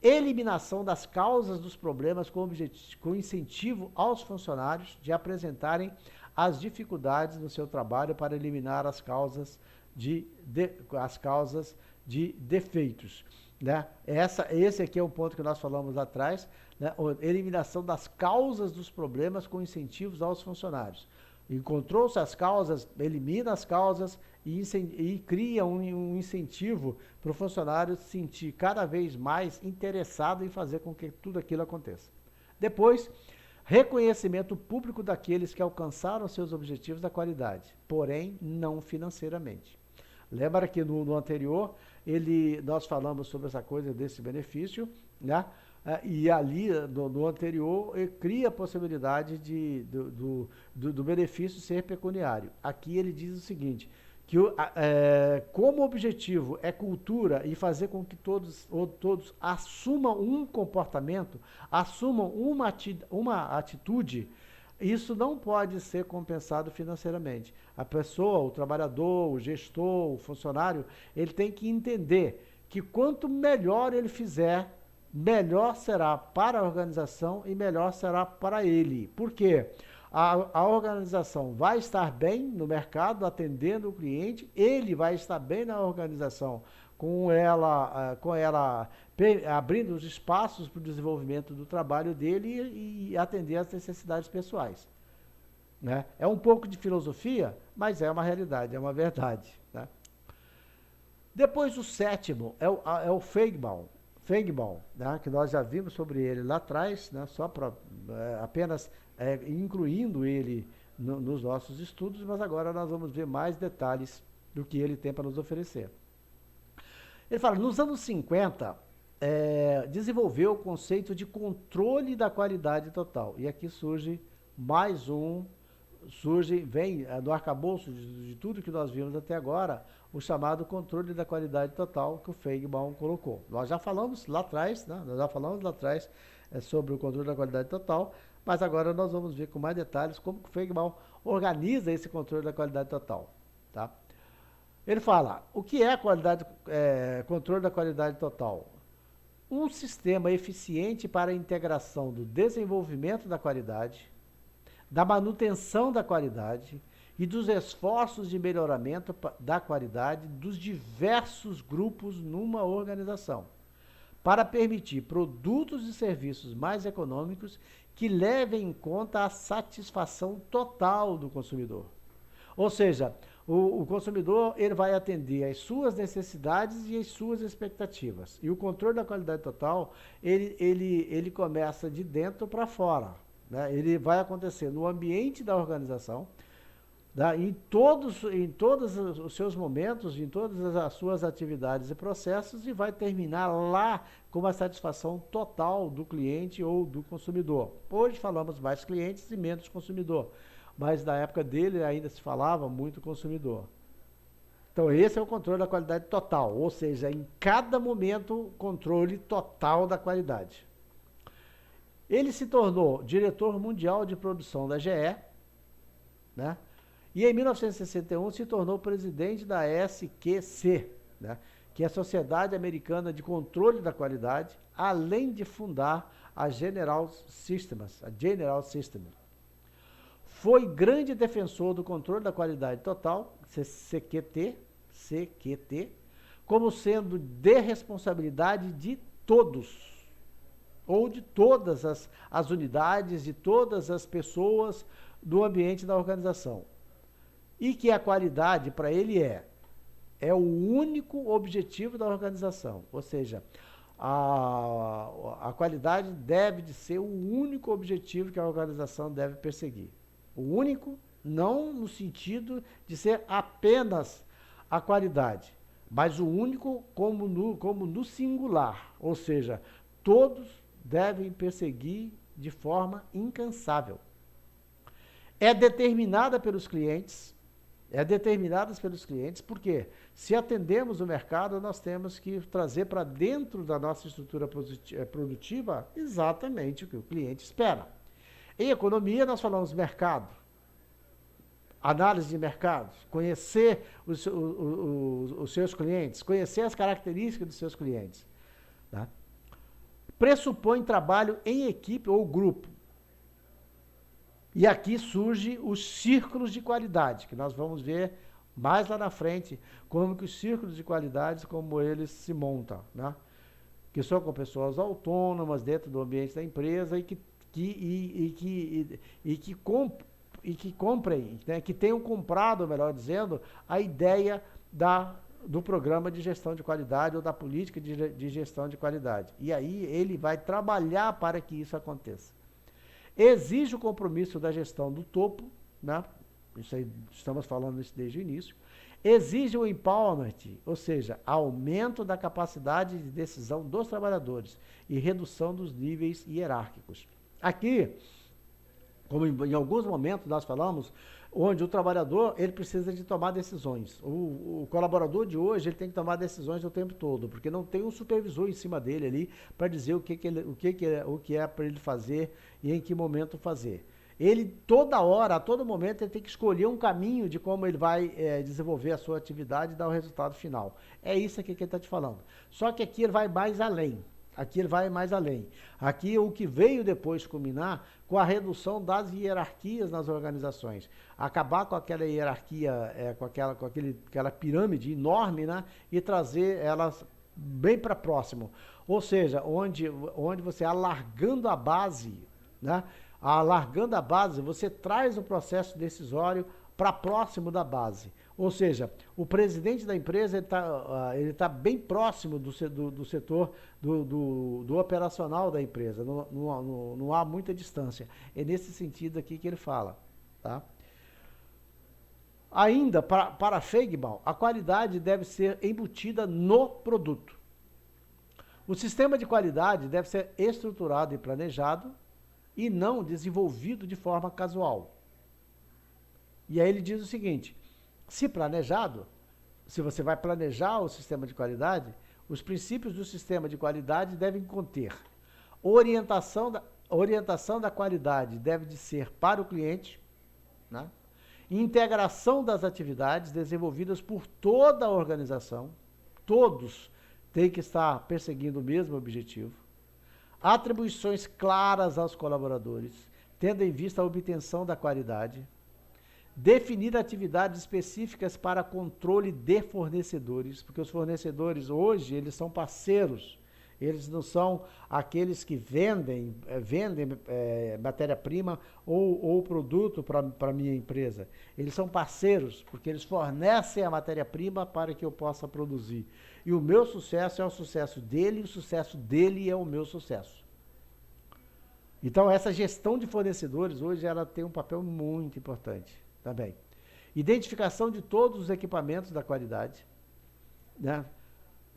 Eliminação das causas dos problemas com incentivo aos funcionários de apresentarem as dificuldades no seu trabalho para eliminar as causas de defeitos. Né? Esse aqui é um ponto que nós falamos lá atrás, né? Eliminação das causas dos problemas com incentivos aos funcionários. Encontrou-se as causas, elimina as causas e cria um incentivo para o funcionário se sentir cada vez mais interessado em fazer com que tudo aquilo aconteça. Depois, reconhecimento público daqueles que alcançaram seus objetivos da qualidade, porém não financeiramente. Lembra que no anterior nós falamos sobre essa coisa desse benefício, né? E ali, no anterior, cria a possibilidade do benefício ser pecuniário. Aqui ele diz o seguinte, como objetivo é cultura e fazer com que todos assumam um comportamento, assumam uma atitude, isso não pode ser compensado financeiramente. A pessoa, o trabalhador, o gestor, o funcionário, ele tem que entender que quanto melhor ele fizer, melhor será para a organização e melhor será para ele. Por quê? A organização vai estar bem no mercado, atendendo o cliente, ele vai estar bem na organização, com ela abrindo os espaços para o desenvolvimento do trabalho dele e atender às necessidades pessoais. Né? É um pouco de filosofia, mas é uma realidade, é uma verdade. Né? Depois o sétimo é o Feigenbaum. Feigenbaum, né, que nós já vimos sobre ele lá atrás, né, só para apenas incluindo ele nos nossos estudos, mas agora nós vamos ver mais detalhes do que ele tem para nos oferecer. Ele fala, nos anos 50, desenvolveu o conceito de controle da qualidade total. E aqui surge mais vem do arcabouço de tudo que nós vimos até agora, o chamado controle da qualidade total que o Feigenbaum colocou. Nós já falamos lá atrás, né? Sobre o controle da qualidade total, mas agora nós vamos ver com mais detalhes como que o Feigenbaum organiza esse controle da qualidade total. Tá? Ele fala, o que é controle da qualidade total? Um sistema eficiente para a integração do desenvolvimento da qualidade, da manutenção da qualidade e dos esforços de melhoramento da qualidade dos diversos grupos numa organização, para permitir produtos e serviços mais econômicos que levem em conta a satisfação total do consumidor. Ou seja, o consumidor ele vai atender às suas necessidades e às suas expectativas. E o controle da qualidade total, ele começa de dentro para fora. Né? Ele vai acontecer no ambiente da organização, tá? Em todos os seus momentos, em todas as suas atividades e processos, e vai terminar lá com uma satisfação total do cliente ou do consumidor. Hoje falamos mais clientes e menos consumidor, mas na época dele ainda se falava muito consumidor. Então esse é o controle da qualidade total, ou seja, em cada momento, controle total da qualidade. Ele se tornou diretor mundial de produção da GE, né? E em 1961 se tornou presidente da SQC, né? Que é a Sociedade Americana de Controle da Qualidade, além de fundar a General Systems. Foi grande defensor do controle da qualidade total, CQT, como sendo de responsabilidade de todos, ou de todas as unidades, de todas as pessoas do ambiente da organização. E que a qualidade, para ele, é o único objetivo da organização. Ou seja, a qualidade deve de ser o único objetivo que a organização deve perseguir. O único, não no sentido de ser apenas a qualidade, mas o único como no singular. Ou seja, todos devem perseguir de forma incansável. É determinada pelos clientes, porque se atendemos o mercado, nós temos que trazer para dentro da nossa estrutura produtiva exatamente o que o cliente espera. Em economia, nós falamos mercado, análise de mercado, conhecer os seus clientes, conhecer as características dos seus clientes. Tá? Pressupõe trabalho em equipe ou grupo. E aqui surgem os círculos de qualidade, que nós vamos ver mais lá na frente, como que os círculos de qualidade, como eles se montam, né? Que são com pessoas autônomas dentro do ambiente da empresa e que comprem, né? Que tenham comprado, melhor dizendo, a ideia do programa de gestão de qualidade ou da política de gestão de qualidade. E aí ele vai trabalhar para que isso aconteça. Exige o compromisso da gestão do topo, né? Isso aí, estamos falando isso desde o início. Exige o empowerment, ou seja, aumento da capacidade de decisão dos trabalhadores e redução dos níveis hierárquicos. Aqui, como em alguns momentos nós falamos, onde o trabalhador ele precisa de tomar decisões. O colaborador de hoje ele tem que tomar decisões o tempo todo, porque não tem um supervisor em cima dele ali para dizer o que é para ele fazer e em que momento fazer. Ele toda hora, a todo momento, ele tem que escolher um caminho de como ele vai desenvolver a sua atividade e dar o resultado final. É isso aqui que ele está te falando. Só que aqui ele vai mais além. Aqui ele vai mais além. Aqui o que veio depois culminar com a redução das hierarquias nas organizações. Acabar com aquela hierarquia, aquela pirâmide enorme, né? E trazer elas bem para próximo. Ou seja, onde você alargando a base, né? Alargando a base, você traz o processo decisório para próximo da base. Ou seja, o presidente da empresa ele tá bem próximo do setor do operacional da empresa. Não há muita distância. É nesse sentido aqui que ele fala. Tá? Ainda, para Feigbal, a qualidade deve ser embutida no produto. O sistema de qualidade deve ser estruturado e planejado e não desenvolvido de forma casual. E aí ele diz o seguinte: se planejado, se você vai planejar o sistema de qualidade, os princípios do sistema de qualidade devem conter orientação da qualidade deve de ser para o cliente, né? Integração das atividades desenvolvidas por toda a organização, todos têm que estar perseguindo o mesmo objetivo, atribuições claras aos colaboradores, tendo em vista a obtenção da qualidade, definir atividades específicas para controle de fornecedores, porque os fornecedores hoje, eles são parceiros, eles não são aqueles que vendem matéria-prima ou produto para a minha empresa. Eles são parceiros, porque eles fornecem a matéria-prima para que eu possa produzir. E o meu sucesso é o sucesso dele, e o sucesso dele é o meu sucesso. Então, essa gestão de fornecedores, hoje, ela tem um papel muito importante também. Identificação de todos os equipamentos da qualidade, né?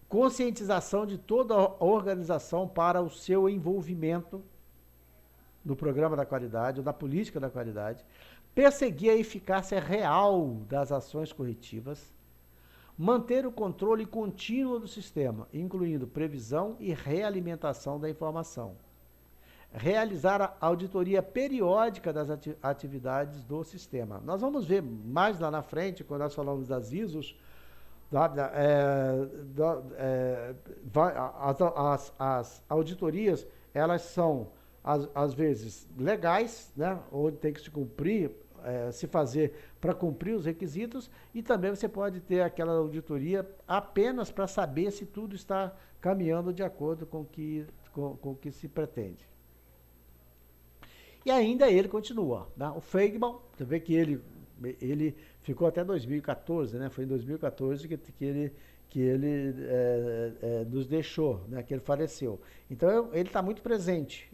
Conscientização de toda a organização para o seu envolvimento no programa da qualidade, ou da política da qualidade, perseguir a eficácia real das ações corretivas, manter o controle contínuo do sistema, incluindo previsão e realimentação da informação, realizar a auditoria periódica das atividades do sistema. Nós vamos ver mais lá na frente, quando nós falamos das ISOs, as auditorias, elas são, às vezes, legais, né, onde tem que se cumprir, se fazer para cumprir os requisitos, e também você pode ter aquela auditoria apenas para saber se tudo está caminhando de acordo com o que se pretende. E ainda ele continua, né? O Feigbal, você vê que ele ficou até 2014, né? Foi em 2014 que ele nos deixou, né? Que ele faleceu. Então ele está muito presente,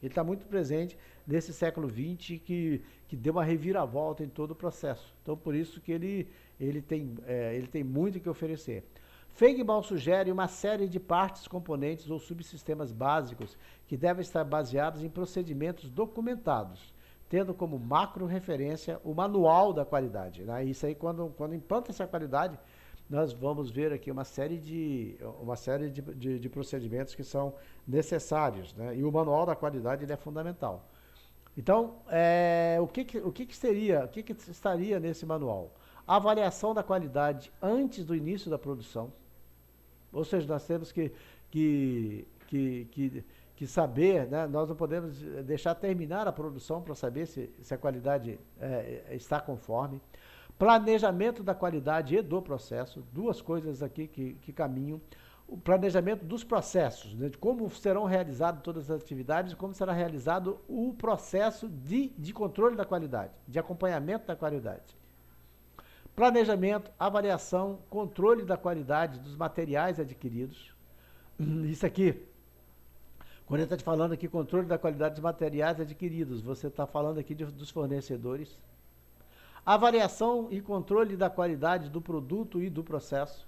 nesse século XX que deu uma reviravolta em todo o processo. Então por isso que ele tem muito que oferecer. Feigbal sugere uma série de partes, componentes ou subsistemas básicos que devem estar baseados em procedimentos documentados, tendo como macro referência o manual da qualidade, né? Isso aí, quando implanta essa qualidade, nós vamos ver aqui uma série de procedimentos que são necessários, né? E o manual da qualidade ele é fundamental. Então, o que estaria nesse manual? A avaliação da qualidade antes do início da produção. Ou seja, nós temos que saber, né? Nós não podemos deixar terminar a produção para saber se a qualidade está conforme. Planejamento da qualidade e do processo, duas coisas aqui que caminham. O planejamento dos processos, né? De como serão realizadas todas as atividades, como será realizado o processo de controle da qualidade, de acompanhamento da qualidade. Planejamento, avaliação, controle da qualidade dos materiais adquiridos. Isso aqui, quando ele está te falando aqui, controle da qualidade dos materiais adquiridos, você está falando aqui dos fornecedores. Avaliação e controle da qualidade do produto e do processo.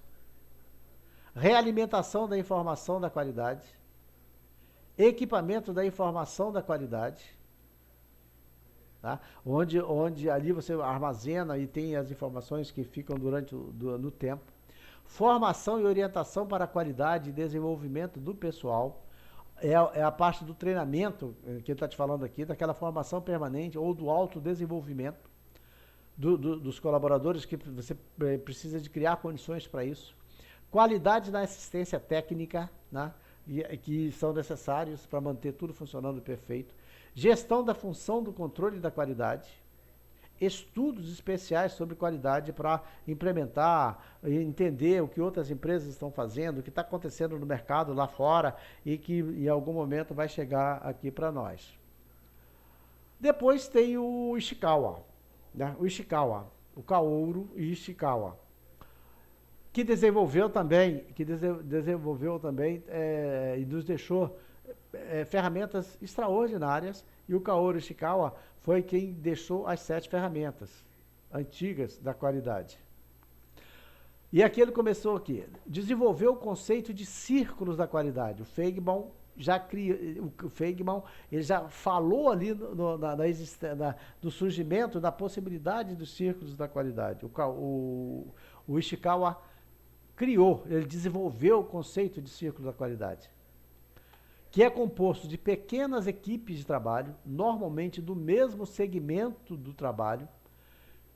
Realimentação da informação da qualidade. Equipamento da informação da qualidade. tá? Onde ali você armazena e tem as informações que ficam no tempo. Formação e orientação para a qualidade e desenvolvimento do pessoal. É a parte do treinamento que ele está te falando aqui, daquela formação permanente ou do autodesenvolvimento dos colaboradores, que você precisa de criar condições para isso. Qualidade da assistência técnica, né, que são necessários para manter tudo funcionando perfeito. Gestão da função do controle da qualidade. Estudos especiais sobre qualidade para implementar, entender o que outras empresas estão fazendo, o que está acontecendo no mercado lá fora e que em algum momento vai chegar aqui para nós. Depois tem o Ishikawa, né? O Kaoru Ishikawa, que desenvolveu também e nos deixou ferramentas extraordinárias, e o Kaoru Ishikawa foi quem deixou as 7 ferramentas antigas da qualidade. E aqui ele começou aqui, desenvolveu o conceito de círculos da qualidade. O Feynman ele já falou ali do surgimento, da possibilidade dos círculos da qualidade. O Ishikawa ele desenvolveu o conceito de círculo da qualidade, que é composto de pequenas equipes de trabalho, normalmente do mesmo segmento do trabalho,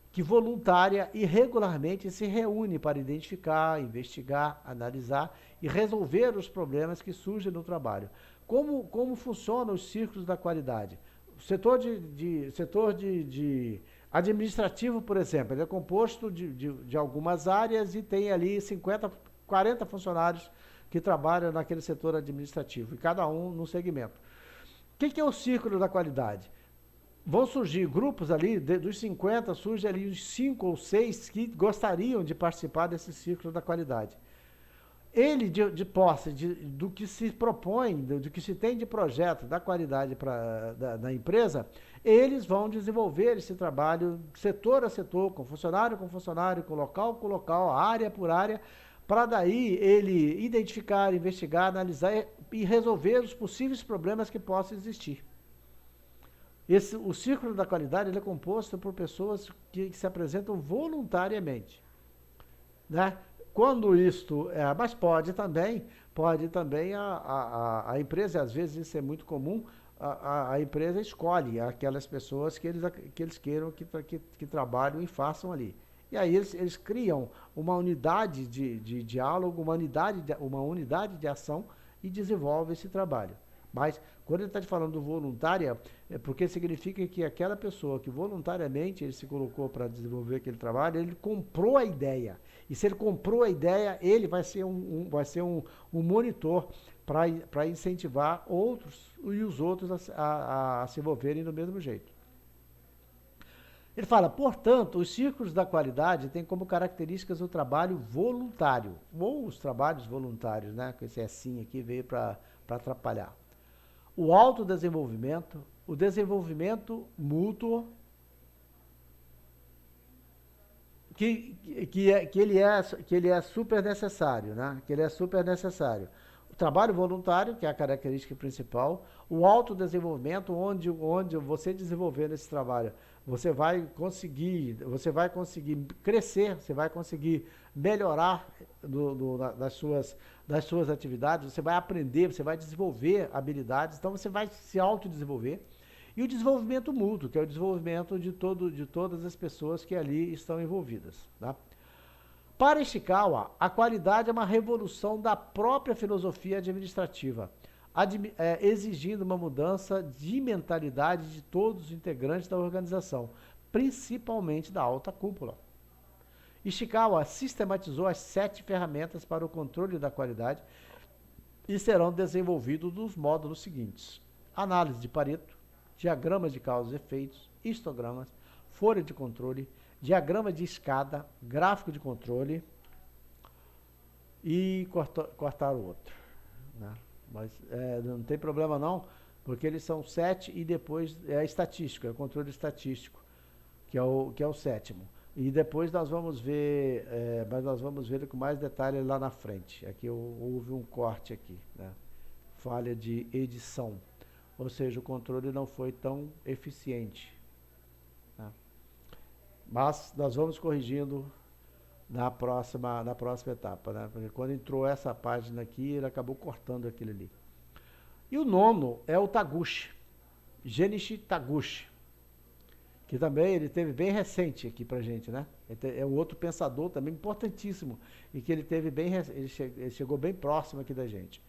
que voluntária e regularmente se reúne para identificar, investigar, analisar e resolver os problemas que surgem no trabalho. Como funcionam os círculos da qualidade? O setor de administrativo, por exemplo, ele é composto de algumas áreas e tem ali 50, 40 funcionários que trabalham naquele setor administrativo, e cada um num segmento. O que é o círculo da qualidade? Vão surgir grupos ali, dos 50, surge ali uns 5 ou 6 que gostariam de participar desse círculo da qualidade. Ele, de posse do que se propõe, do que se tem de projeto da qualidade da empresa, eles vão desenvolver esse trabalho setor a setor, com funcionário, com local, área por área, para daí ele identificar, investigar, analisar e resolver os possíveis problemas que possam existir. O círculo da qualidade ele é composto por pessoas que se apresentam voluntariamente, né? Quando isto mas pode também a empresa, às vezes isso é muito comum, a empresa escolhe aquelas pessoas que eles queiram que trabalhem e façam ali. E aí eles criam uma unidade de diálogo, uma unidade de ação e desenvolvem esse trabalho. Mas quando ele está te falando voluntária, é porque significa que aquela pessoa que voluntariamente ele se colocou para desenvolver aquele trabalho, ele comprou a ideia. E se ele comprou a ideia, ele vai ser um monitor para incentivar os outros a se envolverem do mesmo jeito. Ele fala, portanto, os círculos da qualidade têm como características o trabalho voluntário, ou os trabalhos voluntários, né? Com esse S aqui veio para atrapalhar. O autodesenvolvimento, o desenvolvimento mútuo, que ele é super necessário, né? Que ele é super necessário. O trabalho voluntário, que é a característica principal, o autodesenvolvimento, onde você desenvolvendo esse trabalho, você vai conseguir crescer, você vai conseguir melhorar das suas atividades, você vai aprender, você vai desenvolver habilidades, então você vai se autodesenvolver. E o desenvolvimento mútuo, que é o desenvolvimento de todas as pessoas que ali estão envolvidas. Tá? Para Ishikawa, a qualidade é uma revolução da própria filosofia administrativa, exigindo uma mudança de mentalidade de todos os integrantes da organização, principalmente da alta cúpula. Ishikawa sistematizou as 7 ferramentas para o controle da qualidade e serão desenvolvidos nos módulos seguintes: análise de Pareto, diagramas de causas e efeitos, histogramas, folha de controle, diagrama de escada, gráfico de controle e cortar o outro. Né? Mas não tem problema não, porque eles são 7 e depois é a estatística, é o controle estatístico, que é o 7º. E depois nós vamos ver, mas nós vamos ver com mais detalhe lá na frente. Aqui houve um corte aqui, né? Falha de edição, ou seja, o controle não foi tão eficiente. Mas nós vamos corrigindo na próxima etapa, né? Porque quando entrou essa página aqui, ele acabou cortando aquilo ali. E o nono é o Taguchi, Genichi Taguchi, que também ele teve bem recente aqui pra gente, né? É um outro pensador também importantíssimo e que ele teve ele chegou bem próximo aqui da gente.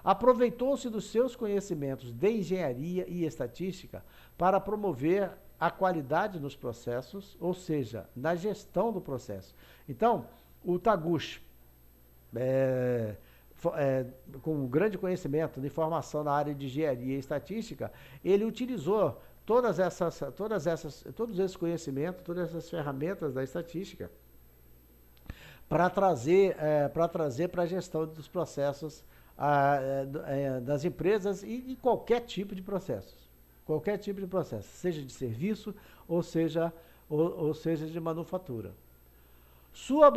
Aproveitou-se dos seus conhecimentos de engenharia e estatística para promover a qualidade nos processos, ou seja, na gestão do processo. Então, o Taguchi, com um grande conhecimento de formação na área de engenharia e estatística, ele utilizou todos esses conhecimentos, todas essas ferramentas da estatística para trazer para a gestão dos processos das empresas e qualquer tipo de processos. Qualquer tipo de processo, seja de serviço ou seja de manufatura. Sua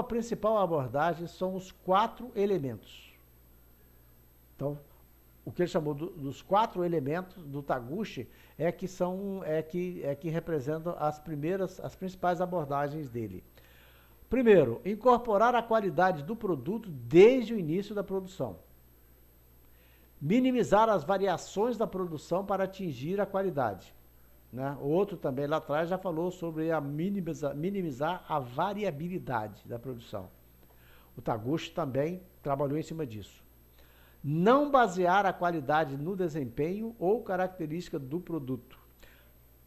principal abordagem são os 4 elementos. Então, o que ele chamou dos 4 elementos do Taguchi que representam as principais abordagens dele. Primeiro, incorporar a qualidade do produto desde o início da produção. Minimizar as variações da produção para atingir a qualidade. Né? O outro também lá atrás já falou sobre minimizar a variabilidade da produção. O Taguchi também trabalhou em cima disso. Não basear a qualidade no desempenho ou característica do produto,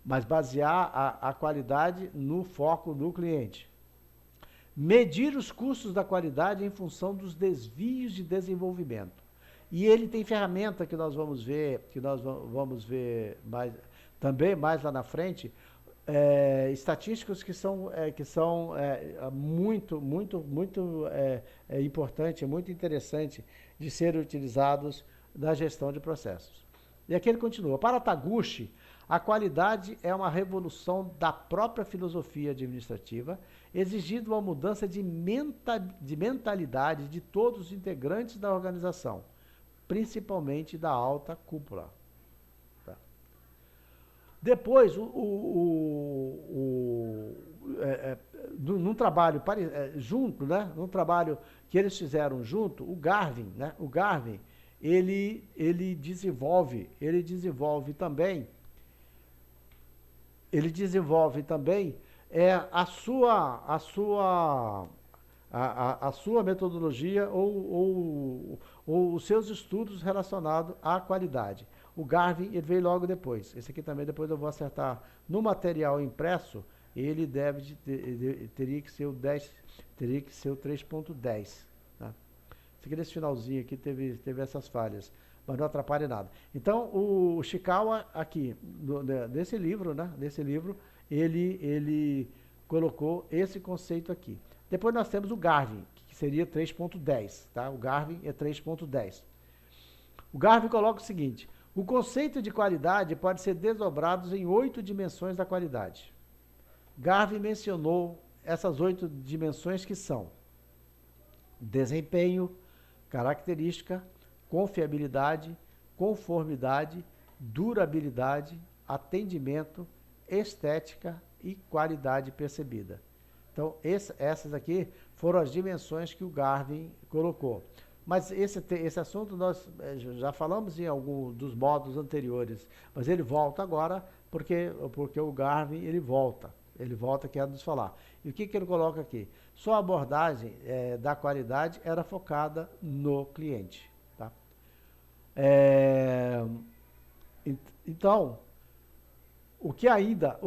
mas basear a qualidade no foco do cliente. Medir os custos da qualidade em função dos desvios de desenvolvimento. E ele tem ferramenta que nós vamos ver também mais lá na frente, estatísticos que são muito importante, muito interessante de serem utilizados na gestão de processos. E aqui ele continua. Para Taguchi, a qualidade é uma revolução da própria filosofia administrativa, exigindo uma mudança de mentalidade de todos os integrantes da organização, principalmente da alta cúpula. Tá. Depois, num trabalho junto, né? Num trabalho que eles fizeram junto, o Garvin, né? O Garvin, ele desenvolve também a sua metodologia ou os seus estudos relacionados à qualidade. O Garvin, ele veio logo depois. Esse aqui também depois eu vou acertar. No material impresso, ele teria que ser o 3.10. Tá? Esse aqui nesse finalzinho aqui teve essas falhas, mas não atrapalha nada. Então, o Ishikawa aqui, desse livro, né? Desse livro, ele colocou esse conceito aqui. Depois nós temos o Garvin, que seria 3.10, tá? O Garvin é 3.10. O Garvin coloca o seguinte: o conceito de qualidade pode ser desdobrado em 8 dimensões da qualidade. Garvin mencionou essas 8 dimensões que são desempenho, característica, confiabilidade, conformidade, durabilidade, atendimento, estética e qualidade percebida. Então, essas aqui foram as dimensões que o Garvin colocou. Mas esse assunto nós já falamos em algum dos módulos anteriores, mas ele volta agora porque o Garvin ele volta quer nos falar. E o que ele coloca aqui? Sua abordagem da qualidade era focada no cliente. Tá? Então, o que ainda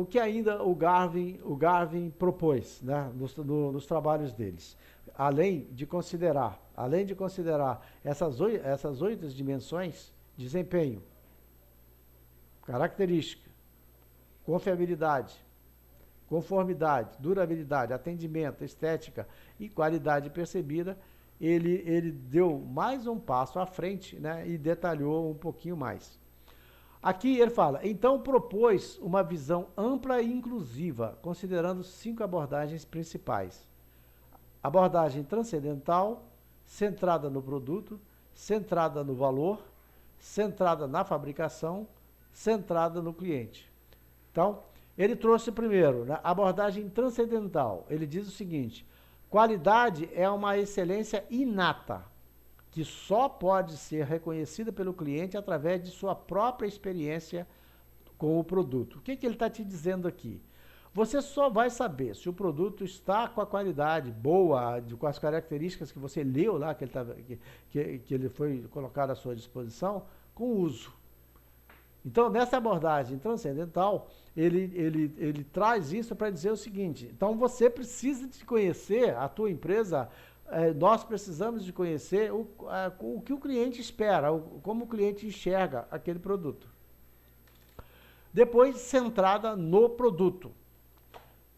o Garvin propôs, né, nos trabalhos deles, além de considerar essas 8 dimensões: desempenho, característica, confiabilidade, conformidade, durabilidade, atendimento, estética e qualidade percebida, ele deu mais um passo à frente, né, e detalhou um pouquinho mais. Aqui ele fala, então propôs uma visão ampla e inclusiva, considerando 5 abordagens principais. Abordagem transcendental, centrada no produto, centrada no valor, centrada na fabricação, centrada no cliente. Então, Ele trouxe primeiro, né, abordagem transcendental. Ele diz o seguinte: qualidade é uma excelência inata, que só pode ser reconhecida pelo cliente através de sua própria experiência com o produto. O que, que ele está te dizendo aqui? Você só vai saber se o produto está com a qualidade boa, com as características que você leu lá, que ele foi colocado à sua disposição, com o uso. Então, nessa abordagem transcendental, ele traz isso para dizer o seguinte: então você precisa de conhecer a tua empresa, nós precisamos de conhecer o que o cliente espera, como o cliente enxerga aquele produto. Depois, centrada no produto.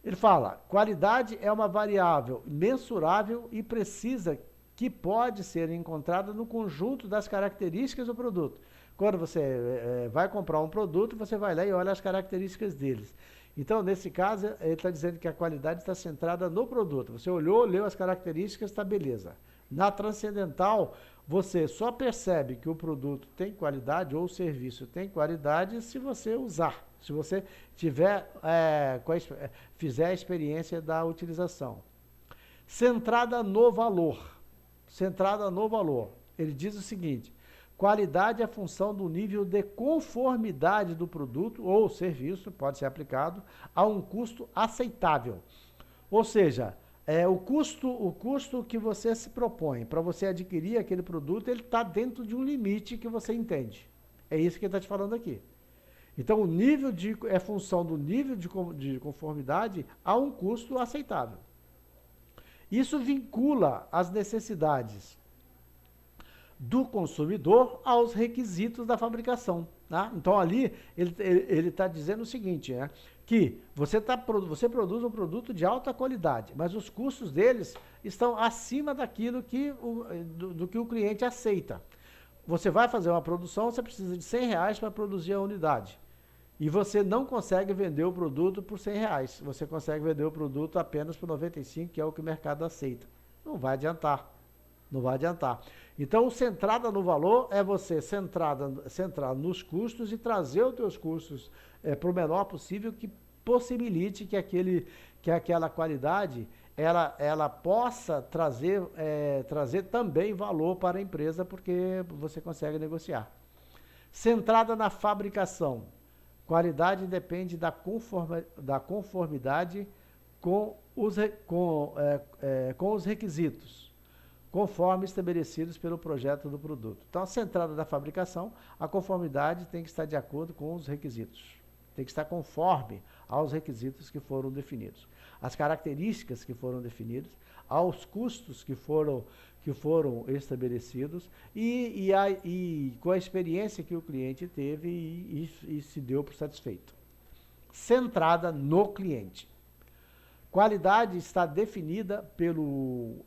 Ele fala, qualidade é uma variável mensurável e precisa que pode ser encontrada no conjunto das características do produto. Quando você vai comprar um produto, você vai lá e olha as características deles. Então, nesse caso, ele está dizendo que a qualidade está centrada no produto. Você olhou, leu as características, está beleza. Na transcendental, você só percebe que o produto tem qualidade ou o serviço tem qualidade se você usar, se você tiver, fizer a experiência da utilização. Centrada no valor. Centrada no valor. Ele diz o seguinte: qualidade é função do nível de conformidade do produto ou serviço, pode ser aplicado, a um custo aceitável. Ou seja, o custo que você se propõe para você adquirir aquele produto, ele está dentro de um limite que você entende. É isso que ele está te falando aqui. Então, o nível é função do nível de conformidade a um custo aceitável. Isso vincula as necessidades do consumidor aos requisitos da fabricação. Tá? Então, ali, ele está dizendo o seguinte, né? Que você produz um produto de alta qualidade, mas os custos deles estão acima daquilo do que o cliente aceita. Você vai fazer uma produção, você precisa de R$100 para produzir a unidade. E você não consegue vender o produto por R$100. Você consegue vender o produto apenas por 95, que é o que o mercado aceita. Não vai adiantar. Não vai adiantar. Então, centrada no valor é você centrar nos custos e trazer os teus custos para o menor possível, que possibilite que aquela qualidade ela possa trazer também valor para a empresa, porque você consegue negociar. Centrada na fabricação. Qualidade depende da conformidade com os requisitos, conforme estabelecidos pelo projeto do produto. Então, centrada na fabricação, a conformidade tem que estar de acordo com os requisitos. Tem que estar conforme aos requisitos que foram definidos. As características que foram definidas, aos custos que foram estabelecidos e com a experiência que o cliente teve e se deu por satisfeito. Centrada no cliente. Qualidade está definida pelo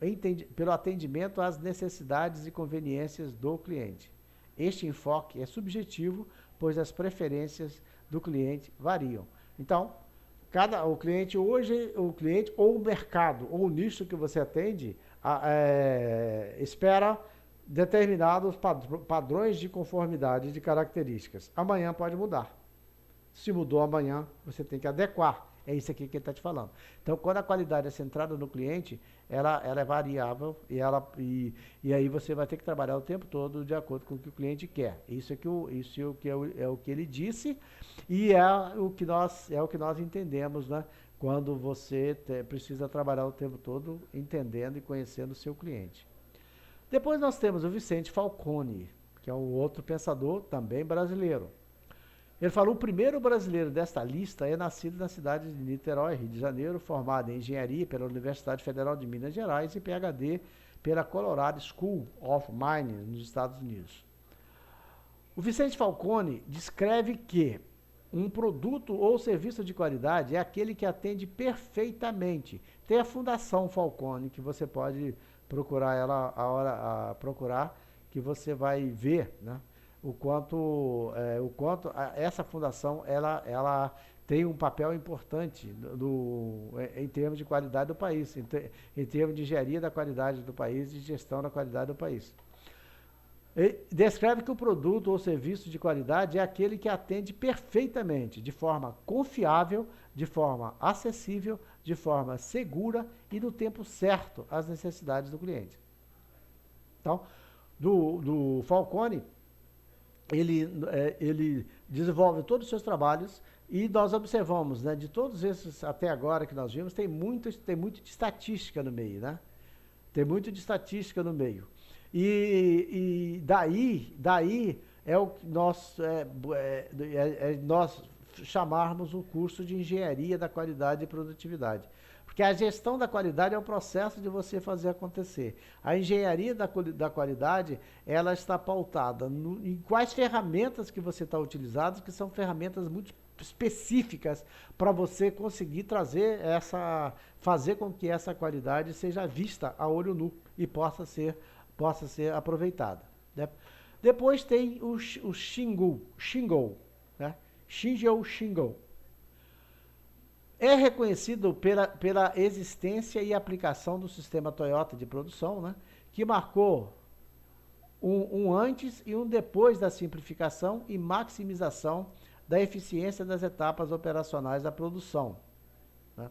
atendimento às necessidades e conveniências do cliente. Este enfoque é subjetivo, pois as preferências do cliente variam. Então, o cliente ou o mercado ou o nicho que você atende espera determinados padrões de conformidade de características. Amanhã pode mudar. Se mudou amanhã, você tem que adequar. É isso aqui que ele está te falando. Então, quando a qualidade é centrada no cliente, ela é variável e aí você vai ter que trabalhar o tempo todo de acordo com o que o cliente quer. Isso é o que ele disse e é o que nós entendemos, né? Quando você precisa trabalhar o tempo todo entendendo e conhecendo o seu cliente. Depois nós temos o Vicente Falcone, que é um outro pensador também brasileiro. Ele falou, o primeiro brasileiro desta lista é nascido na cidade de Niterói, Rio de Janeiro, formado em engenharia pela Universidade Federal de Minas Gerais e PhD pela Colorado School of Mines, nos Estados Unidos. O Vicente Falcone descreve que um produto ou serviço de qualidade é aquele que atende perfeitamente. Tem a Fundação Falcone, que você pode procurar ela procurar, que você vai ver, né? O quanto essa fundação ela tem um papel importante em termos de qualidade do país, em termos de engenharia da qualidade do país e gestão da qualidade do país. Ele descreve que o produto ou serviço de qualidade é aquele que atende perfeitamente, de forma confiável, de forma acessível, de forma segura e no tempo certo às necessidades do cliente. Então, do Falcone, ele desenvolve todos os seus trabalhos e nós observamos, né, de todos esses até agora que nós vimos, tem muito de estatística no meio, né? Tem muito de estatística no meio. E daí é o que nós chamarmos o curso de Engenharia da Qualidade e Produtividade. Porque a gestão da qualidade é o processo de você fazer acontecer. A engenharia da qualidade, ela está pautada em quais ferramentas que você está utilizando, que são ferramentas muito específicas para você conseguir fazer com que essa qualidade seja vista a olho nu e possa ser aproveitada, né? Depois tem o Shingo, né? Shingo. É reconhecido pela existência e aplicação do sistema Toyota de produção, né? Que marcou um antes e um depois da simplificação e maximização da eficiência das etapas operacionais da produção, né?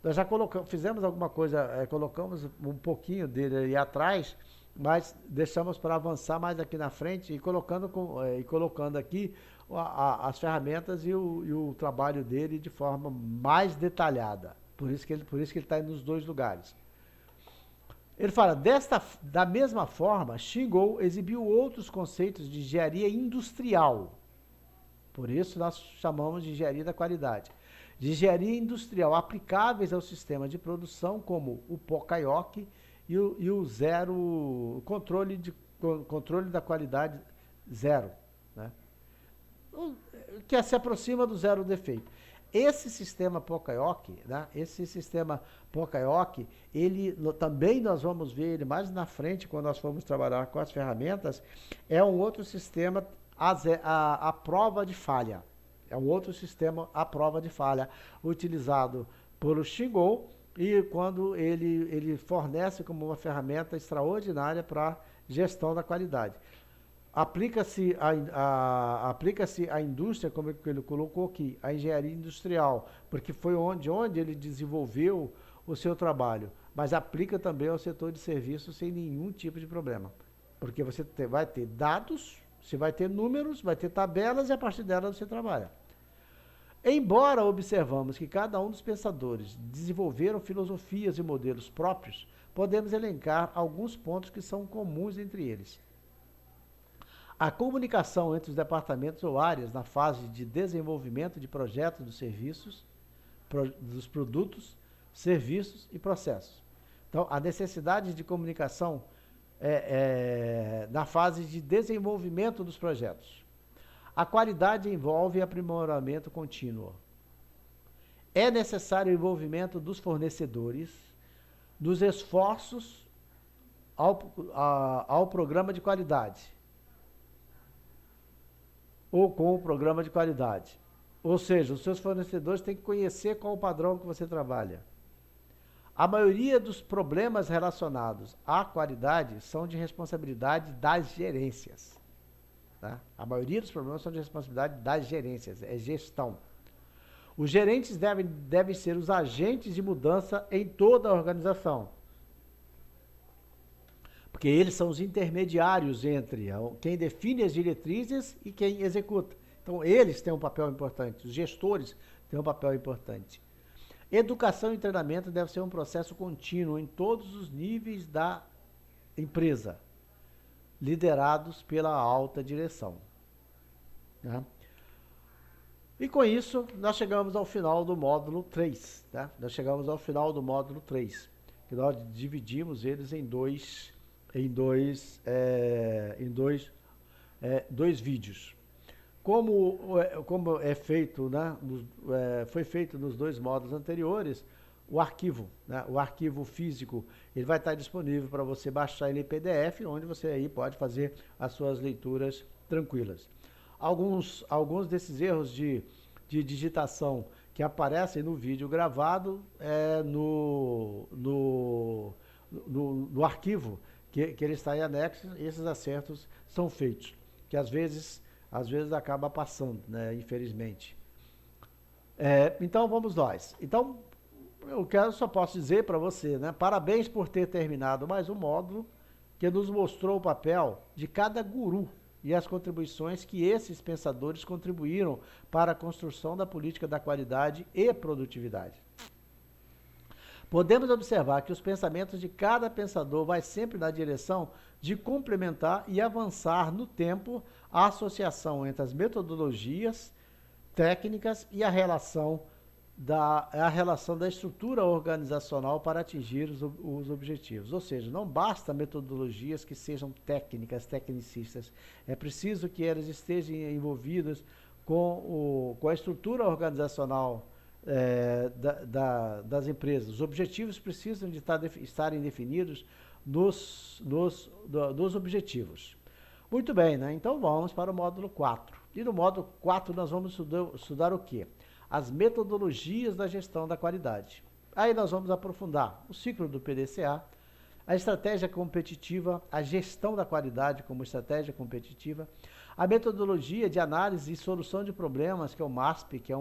Nós já fizemos alguma coisa, colocamos um pouquinho dele aí atrás, mas deixamos para avançar mais aqui na frente e colocando aqui as ferramentas e o trabalho dele de forma mais detalhada. Por isso que ele está nos dois lugares. Ele fala, da mesma forma, Shingo exibiu outros conceitos de engenharia industrial. Por isso nós chamamos de engenharia da qualidade. De engenharia industrial aplicáveis ao sistema de produção, como o Pokayoke e o zero, controle da qualidade zero, né? Que se aproxima do zero defeito. Esse sistema Pokayoke, né? Também nós vamos ver ele mais na frente, quando nós formos trabalhar com as ferramentas, é um outro sistema a prova de falha. É um outro sistema à prova de falha, utilizado pelo Shingo, e quando ele fornece como uma ferramenta extraordinária para gestão da qualidade. Aplica-se a indústria, como ele colocou aqui, a engenharia industrial, porque foi onde ele desenvolveu o seu trabalho, mas aplica também ao setor de serviços sem nenhum tipo de problema, porque você vai ter dados, você vai ter números, vai ter tabelas e a partir delas você trabalha. Embora observamos que cada um dos pensadores desenvolveram filosofias e modelos próprios, podemos elencar alguns pontos que são comuns entre eles. A comunicação entre os departamentos ou áreas na fase de desenvolvimento de projetos dos serviços, dos produtos, serviços e processos. Então, a necessidade de comunicação na fase de desenvolvimento dos projetos. A qualidade envolve aprimoramento contínuo. É necessário o envolvimento dos fornecedores, dos esforços ao programa de qualidade, ou com o programa de qualidade. Ou seja, os seus fornecedores têm que conhecer qual o padrão que você trabalha. A maioria dos problemas relacionados à qualidade são de responsabilidade das gerências. Tá? A maioria dos problemas são de responsabilidade das gerências, é gestão. Os gerentes devem ser os agentes de mudança em toda a organização. Porque eles são os intermediários entre quem define as diretrizes e quem executa. Então, eles têm um papel importante, os gestores têm um papel importante. Educação e treinamento deve ser um processo contínuo em todos os níveis da empresa, liderados pela alta direção, né? E com isso, nós chegamos ao final do módulo 3, né? Nós chegamos ao final do módulo 3, que nós dividimos eles em dois vídeos. Como é feito, né, foi feito nos dois módulos anteriores, o arquivo, né, o arquivo físico, ele vai estar disponível para você baixar ele em PDF, onde você aí pode fazer as suas leituras tranquilas. Alguns desses erros de digitação que aparecem no vídeo gravado no arquivo, que ele está em anexo, esses acertos são feitos, que às vezes acaba passando, né, infelizmente. Então vamos nós. Então, só posso dizer para você, né? Parabéns por ter terminado mais um módulo que nos mostrou o papel de cada guru e as contribuições que esses pensadores contribuíram para a construção da política da qualidade e produtividade. Podemos observar que os pensamentos de cada pensador vai sempre na direção de complementar e avançar no tempo a associação entre as metodologias, técnicas e a relação da estrutura organizacional para atingir os objetivos. Ou seja, não basta metodologias que sejam técnicas, tecnicistas. É preciso que elas estejam envolvidas com a estrutura organizacional das empresas. Os objetivos precisam de estarem definidos nos objetivos. Muito bem, né? Então vamos para o módulo 4. E no módulo 4 nós vamos estudar o quê? As metodologias da gestão da qualidade. Aí nós vamos aprofundar o ciclo do PDCA, a estratégia competitiva, a gestão da qualidade como estratégia competitiva, a metodologia de análise e solução de problemas, que é o MASP, que é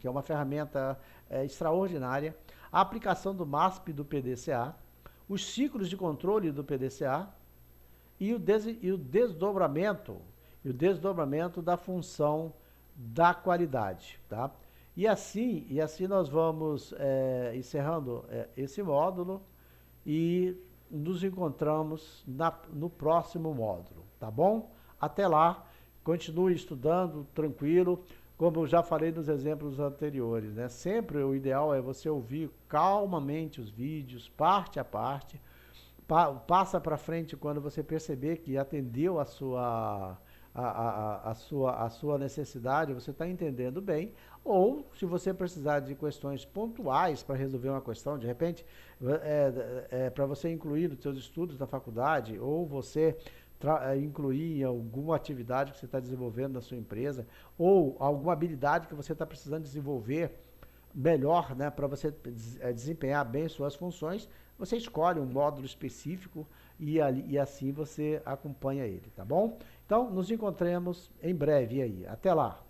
uma ferramenta extraordinária, a aplicação do MASP e do PDCA, os ciclos de controle do PDCA e o desdobramento da função da qualidade, tá? E assim nós vamos encerrando esse módulo e nos encontramos no próximo módulo, tá bom? Até lá, continue estudando, tranquilo, como eu já falei nos exemplos anteriores, né? Sempre o ideal é você ouvir calmamente os vídeos, parte a parte, passa para frente quando você perceber que atendeu a sua necessidade, você está entendendo bem, ou se você precisar de questões pontuais para resolver uma questão, de repente, para você incluir nos seus estudos da faculdade, ou você incluir em alguma atividade que você está desenvolvendo na sua empresa, ou alguma habilidade que você está precisando desenvolver melhor, né, para você desempenhar bem suas funções, você escolhe um módulo específico e assim você acompanha ele, tá bom? Então, nos encontremos em breve aí. Até lá!